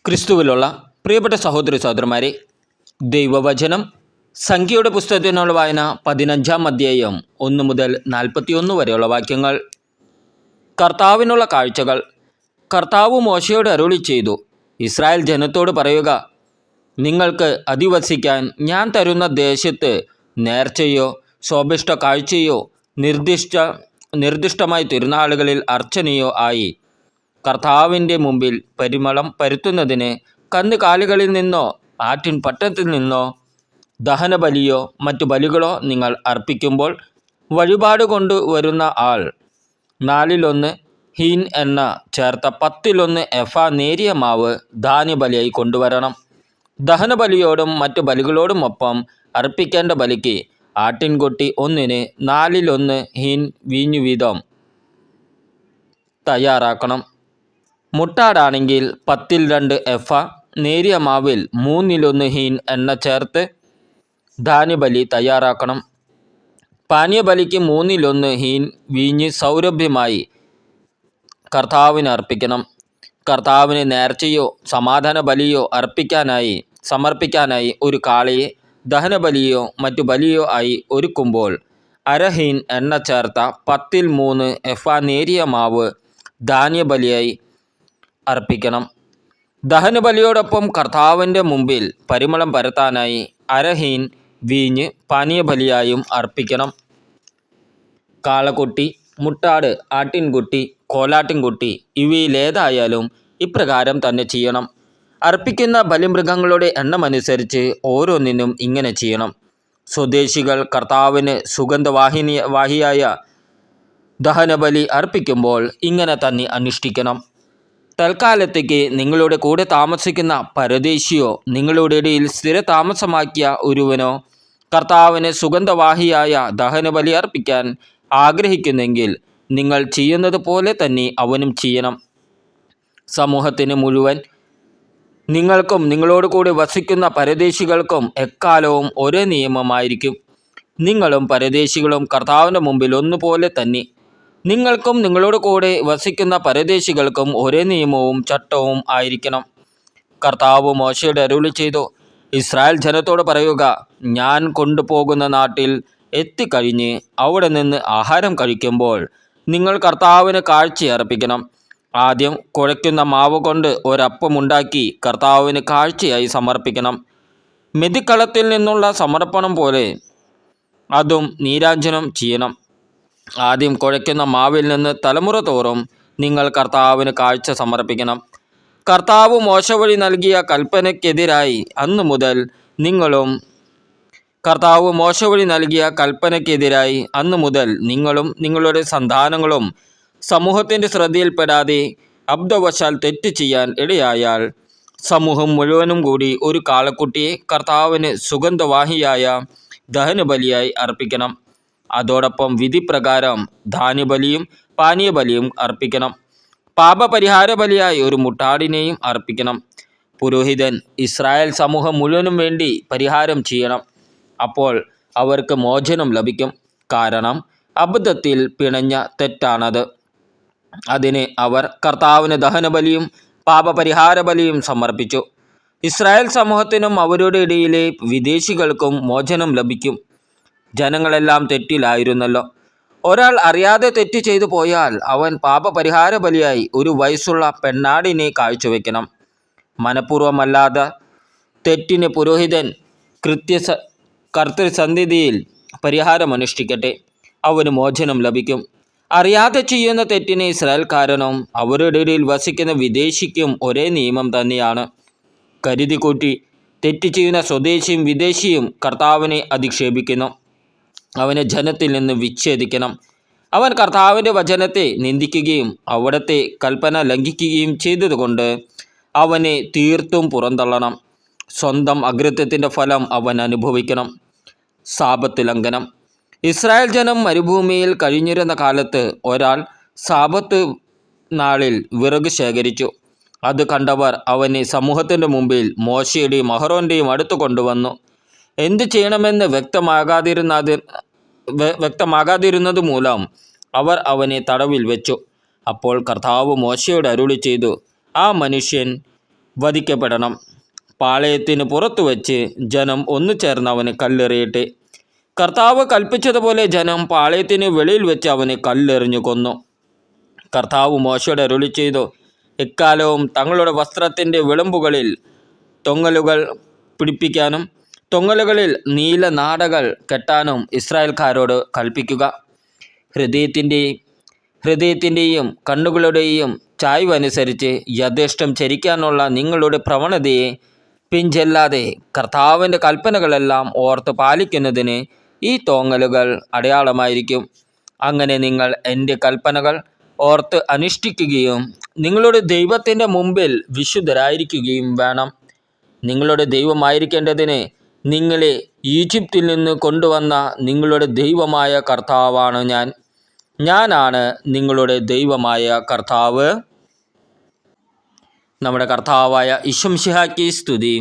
ക്രിസ്തുവിലുള്ള പ്രിയപ്പെട്ട സഹോദരി സഹോദരന്മാരെ, ദൈവവചനം സംഖ്യയുടെ പുസ്തകത്തിനുള്ള വായന 15-ാം അധ്യായം 1 മുതൽ 41 വരെയുള്ള വാക്യങ്ങൾ. കർത്താവിനുള്ള കാഴ്ചകൾ. കർത്താവ് മോശയോട് അരുളി ചെയ്തു, ഇസ്രായേൽ ജനത്തോട് പറയുക, നിങ്ങൾക്ക് അധിവസിക്കാൻ ഞാൻ തരുന്ന ദേശത്ത് നേർച്ചയോ ശോഭിഷ്ട കാഴ്ചയോ നിർദ്ദിഷ്ടമായ തിരുനാളുകളിൽ അർച്ചനയോ ആയി കർത്താവിൻ്റെ മുമ്പിൽ പരിമളം പരത്തുന്നതിന് കന്നുകാലികളിൽ നിന്നോ ആട്ടിൻ പട്ടത്തിൽ നിന്നോ ദഹനബലിയോ മറ്റു ബലികളോ നിങ്ങൾ അർപ്പിക്കുമ്പോൾ വഴിപാട് കൊണ്ടുവരുന്ന ആൾ 4-1 ഹീൻ എണ്ണ ചേർത്ത 10-1 എഫാ നേരിയ മാവ് ധാന്യബലിയായി കൊണ്ടുവരണം. ദഹനബലിയോടും മറ്റു ബലികളോടുമൊപ്പം അർപ്പിക്കേണ്ട ബലിക്ക് ആട്ടിൻകുട്ടി ഒന്നിന് 4-1 ഹീൻ വീഞ്ഞു വീതം തയ്യാറാക്കണം. മുട്ടാടാണെങ്കിൽ 10-2 എഫ നേരിയ മാവിൽ 3-1 ഹീൻ എണ്ണ ചേർത്ത് ധാന്യബലി തയ്യാറാക്കണം. പാനീയബലിക്ക് 3-1 ഹീൻ വീഞ്ഞ് സൗരഭ്യമായി കർത്താവിന് അർപ്പിക്കണം. കർത്താവിന് നേർച്ചയോ സമാധാന ബലിയോ സമർപ്പിക്കാനായി ഒരു കാളയെ ദഹനബലിയോ മറ്റു ബലിയോ ആയി ഒരുക്കുമ്പോൾ 1/2 ഹീൻ എണ്ണ ചേർത്ത 10-3 എഫാ നേരിയ മാവ് ധാന്യബലിയായി അർപ്പിക്കണം. ദഹനബലിയോടൊപ്പം കർത്താവിൻ്റെ മുമ്പിൽ പരിമളം പരത്താനായി 1/2 ഹീൻ വീഞ്ഞ് പാനീയബലിയായും അർപ്പിക്കണം. കാളക്കുട്ടി, മുട്ടാട്, ആട്ടിൻകുട്ടി, കോലാട്ടിൻകുട്ടി ഇവയിലേതായാലും ഇപ്രകാരം തന്നെ ചെയ്യണം. അർപ്പിക്കുന്ന ബലിമൃഗങ്ങളുടെ എണ്ണമനുസരിച്ച് ഓരോന്നിനും ഇങ്ങനെ ചെയ്യണം. സ്വദേശികൾ കർത്താവിന് സുഗന്ധവാഹിയായ ദഹനബലി അർപ്പിക്കുമ്പോൾ ഇങ്ങനെ തന്നെ അനുഷ്ഠിക്കണം. തൽക്കാലത്തേക്ക് നിങ്ങളുടെ കൂടെ താമസിക്കുന്ന പരദേശിയോ നിങ്ങളുടെ ഇടയിൽ സ്ഥിരതാമസമാക്കിയ ഒരുവനോ കർത്താവിന് സുഗന്ധവാഹിയായ ദഹനബലി അർപ്പിക്കാൻ ആഗ്രഹിക്കുന്നെങ്കിൽ നിങ്ങൾ ചെയ്യുന്നത് പോലെ തന്നെ അവനും ചെയ്യണം. സമൂഹത്തിന് മുഴുവൻ, നിങ്ങൾക്കും നിങ്ങളോട് കൂടി വസിക്കുന്ന പരദേശികൾക്കും എക്കാലവും ഒരേ നിയമമായിരിക്കും. നിങ്ങളും പരദേശികളും കർത്താവിൻ്റെ മുമ്പിൽ ഒന്നുപോലെ തന്നെ. നിങ്ങൾക്കും നിങ്ങളോട് കൂടെ വസിക്കുന്ന പരദേശികൾക്കും ഒരേ നിയമവും ചട്ടവും ആയിരിക്കണം. കർത്താവ് മോശയോട് അരുളി ചെയ്തു, ഇസ്രായേൽ ജനത്തോട് പറയുക, ഞാൻ കൊണ്ടുപോകുന്ന നാട്ടിൽ എത്തിക്കഴിഞ്ഞ് അവിടെ നിന്ന് ആഹാരം കഴിക്കുമ്പോൾ നിങ്ങൾ കർത്താവിന് കാഴ്ചയർപ്പിക്കണം. ആദ്യം കുഴയ്ക്കുന്ന മാവ് കൊണ്ട് ഒരപ്പമുണ്ടാക്കി കർത്താവിന് കാഴ്ചയായി സമർപ്പിക്കണം. മെതിക്കളത്തിൽ നിന്നുള്ള സമർപ്പണം പോലെ അതും നീരാഞ്ജനം ചെയ്യണം. ആദ്യം കുഴയ്ക്കുന്ന മാവിൽ നിന്ന് തലമുറ തോറും നിങ്ങൾ കർത്താവിന് കാഴ്ച സമർപ്പിക്കണം. കർത്താവ് മോശ വഴി നൽകിയ കൽപ്പനയ്ക്കെതിരായി അന്നു മുതൽ നിങ്ങളും നിങ്ങളുടെ സന്താനങ്ങളും സമൂഹത്തിൻ്റെ ശ്രദ്ധയിൽപ്പെടാതെ അബദ്ധവശാൽ തെറ്റ് ചെയ്യാൻ ഇടയായാൽ സമൂഹം മുഴുവനും കൂടി ഒരു കാളക്കുട്ടിയെ കർത്താവിന് സുഗന്ധവാഹിയായ ദഹനബലിയായി അർപ്പിക്കണം. അതോടൊപ്പം വിധിപ്രകാരം ധാന്യബലിയും പാനീയബലിയും അർപ്പിക്കണം. പാപപരിഹാര ബലിയായി ഒരു മുട്ടാടിനെയും അർപ്പിക്കണം. പുരോഹിതൻ ഇസ്രായേൽ സമൂഹം മുഴുവനും വേണ്ടി പരിഹാരം ചെയ്യണം. അപ്പോൾ അവർക്ക് മോചനം ലഭിക്കും. കാരണം അബദ്ധത്തിൽ പിണഞ്ഞ തെറ്റാണത്. അതിന് അവർ കർത്താവിന് ദഹനബലിയും പാപപരിഹാര ബലിയും സമർപ്പിച്ചു. ഇസ്രായേൽ സമൂഹത്തിനും അവരുടെ ഇടയിലെ വിദേശികൾക്കും മോചനം ലഭിക്കും. ജനങ്ങളെല്ലാം തെറ്റിലായിരുന്നല്ലോ. ഒരാൾ അറിയാതെ തെറ്റ് ചെയ്തു പോയാൽ അവൻ പാപപരിഹാര ബലിയായി ഒരു വയസ്സുള്ള പെണ്ണാടിനെ കാഴ്ചവെക്കണം. മനഃപൂർവ്വമല്ലാതെ തെറ്റിന് പുരോഹിതൻ കർത്തൃസന്നിധിയിൽ പരിഹാരമനുഷ്ഠിക്കട്ടെ, അവന് മോചനം ലഭിക്കും. അറിയാതെ ചെയ്യുന്ന തെറ്റിന് ഇസ്രായേൽക്കാരനും അവരുടെ ഇടയിൽ വസിക്കുന്ന വിദേശിക്കും ഒരേ നിയമം തന്നെയാണ്. കരുതിക്കൂട്ടി തെറ്റ് ചെയ്യുന്ന സ്വദേശിയും വിദേശിയും കർത്താവിനെ അധിക്ഷേപിക്കുന്നു. അവനെ ജനത്തിൽ നിന്ന് വിച്ഛേദിക്കണം. അവൻ കർത്താവിൻ്റെ വചനത്തെ നിന്ദിക്കുകയും അവിടുത്തെ കൽപ്പന ലംഘിക്കുകയും ചെയ്തതുകൊണ്ട് അവനെ തീർത്തും പുറന്തള്ളണം. സ്വന്തം അകൃത്യത്തിൻ്റെ ഫലം അവൻ അനുഭവിക്കണം. സാബത്ത് ലംഘനം. ഇസ്രായേൽ ജനം മരുഭൂമിയിൽ കഴിഞ്ഞിരുന്ന കാലത്ത് ഒരാൾ സാബത്ത് നാളിൽ വിറക് ശേഖരിച്ചു. അത് കണ്ടവർ അവനെ സമൂഹത്തിൻ്റെ മുമ്പിൽ മോശയുടെയും അഹറോൻ്റെയും അടുത്ത് കൊണ്ടുവന്നു. എന്ത് ചെയ്യണമെന്ന് വ്യക്തമാകാതിരുന്നത് മൂലം അവർ അവനെ തടവിൽ വെച്ചു. അപ്പോൾ കർത്താവ് മോശയോട് അരുളി ചെയ്തു, ആ മനുഷ്യൻ വധിക്കപ്പെടണം. പാളയത്തിന് പുറത്തു വച്ച് ജനം ഒന്നു ചേർന്ന് അവനെ കല്ലെറിയട്ടെ. കർത്താവ് കൽപ്പിച്ചതുപോലെ ജനം പാളയത്തിന് വെളിയിൽ വെച്ച് അവനെ കല്ലെറിഞ്ഞു കൊന്നു. കർത്താവ് മോശയോട് അരുളി ചെയ്തു, എക്കാലവും തങ്ങളുടെ വസ്ത്രത്തിൻ്റെ വിളമ്പുകളിൽ തൊങ്ങലുകൾ പിടിപ്പിക്കാനും തൊങ്ങലുകളിൽ നീല നാടകൾ കെട്ടാനും ഇസ്രായേൽക്കാരോട് കൽപ്പിക്കുക. ഹൃദയത്തിൻ്റെയും കണ്ണുകളുടെയും ചായ്വനുസരിച്ച് യഥേഷ്ടം ചരിക്കാനുള്ള നിങ്ങളുടെ പ്രവണതയെ പിഞ്ചെല്ലാതെ കർത്താവിൻ്റെ കൽപ്പനകളെല്ലാം ഓർത്ത് പാലിക്കുന്നതിന് ഈ തോങ്ങലുകൾ അടയാളമായിരിക്കും. അങ്ങനെ നിങ്ങൾ എൻ്റെ കൽപ്പനകൾ ഓർത്ത് അനുഷ്ഠിക്കുകയും നിങ്ങളുടെ ദൈവത്തിൻ്റെ മുമ്പിൽ വിശുദ്ധരായിരിക്കുകയും വേണം. നിങ്ങളുടെ ദൈവമായിരിക്കേണ്ടതിന് നിങ്ങളെ ഈജിപ്തിൽ നിന്ന് കൊണ്ടുവന്ന നിങ്ങളുടെ ദൈവമായ കർത്താവാണ് ഞാനാണ് നിങ്ങളുടെ ദൈവമായ കർത്താവ്. നമ്മുടെ കർത്താവായ ഈശോ മിശിഹായ്ക്ക് സ്തുതി.